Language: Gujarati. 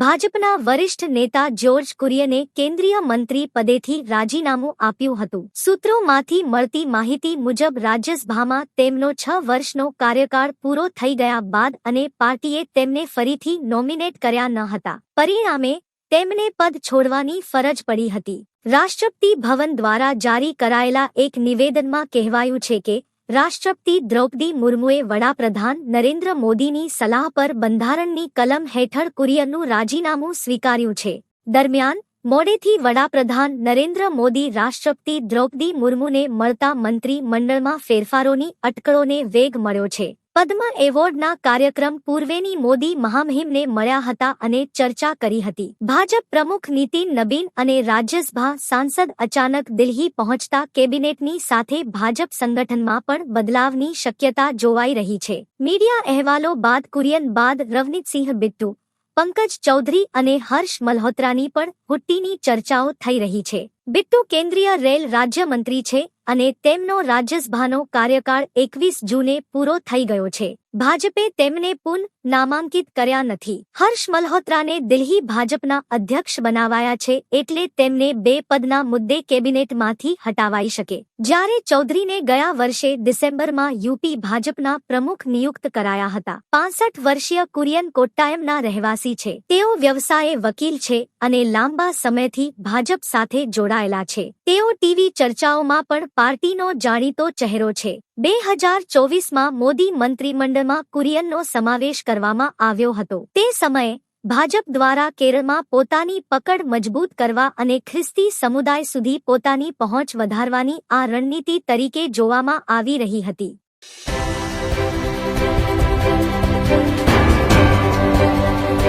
ભાજપના વરિષ્ઠ નેતા જ્યોર્જ કુરિયને કેન્દ્રીય મંત્રી પદેથી રાજીનામું આપ્યું હતું. સૂત્રોમાંથી મળતી માહિતી મુજબ રાજ્યસભામાં તેમનો 6 વર્ષનો કાર્યકાળ પૂરો થઈ ગયા બાદ અને પાર્ટીએ તેમને ફરીથી નોમિનેટ કર્યા ન હતા. પરિણામે તેમને પદ છોડવાની ફરજ પડી હતી. રાષ્ટ્રપતિ ભવન દ્વારા જારી કરાયેલા એક નિવેદનમાં કહેવાયું છે કે રાષ્ટ્રપતિ દ્રૌપદી મુર્મુએ વડાપ્રધાન નરેન્દ્ર મોદીની સલાહ પર બંધારણની કલમ હેઠળ કુરિયનનું રાજીનામું સ્વીકાર્યું છે. દરમિયાન મોડેથી વડાપ્રધાન નરેન્દ્ર મોદી રાષ્ટ્રપતિ દ્રૌપદી મુર્મુને મળતા મંત્રી મંડળમાં ફેરફારોની અટકળોને વેગ મળ્યો છે. પદ્મ એવોર્ડના કાર્યક્રમ પૂર્વેની મોદી મહામહિમને મળ્યા હતા અને ચર્ચા કરી હતી. ભાજપ પ્રમુખ નીતિન નબીન અને રાજ્યસભા સાંસદ અચાનક દિલ્હી પહોંચતા કેબિનેટની સાથે ભાજપ સંગઠનમાં પણ બદલાવની શક્યતા જોવાઈ રહી છે. મીડિયા અહેવાલો બાદ કુરિયન બાદ રવનીતસિંહ બિટ્ટુ, પંકજ ચૌધરી અને હર્ષ મલ્હોત્રાની પણ હુટ્ટીની ચર્ચાઓ થઈ રહી છે. બિટ્ટુ કેન્દ્રીય રેલ રાજ્યમંત્રી છે અને તેમનો રાજ્યસભાનો કાર્યકાળ 21 જૂને પૂરો થઈ ગયો છે. ભાજપે તેમને પુન નામાંકિત કર્યા નથી. હર્ષ મલ્હોત્રાને દિલ્હી ભાજપના અધ્યક્ષ બનાવાયા છે એટલે તેમને 2 પદના મુદ્દે કેબિનેટમાંથી હટાવાઈ શકે. જ્યારે ચૌધરીને ગયા વર્ષે ડિસેમ્બરમાં યુપી ભાજપના પ્રમુખ નિયુક્ત કરાયા હતા. 65 વર્ષીય કુરિયન કોટ્ટાયમના રહેવાસી છે. તેઓ વ્યવસાયે વકીલ છે અને લાંબા સમયથી ભાજપ સાથે જોડાયેલા છે. તેઓ ટીવી ચર્ચાઓમાં પણ પાર્ટીનો જાણીતો ચહેરો છે. 2024માં મોદી મંત્રીમંડળમાં કુરિયનનો સમાવેશ કરવામાં આવ્યો હતો. તે સમયે ભાજપ દ્વારા કેરળમાં પોતાની પકડ મજબૂત કરવા અને ખ્રિસ્તી સમુદાય સુધી પોતાની પહોંચ વધારવાની આ રણનીતિ તરીકે જોવામાં આવી રહી હતી.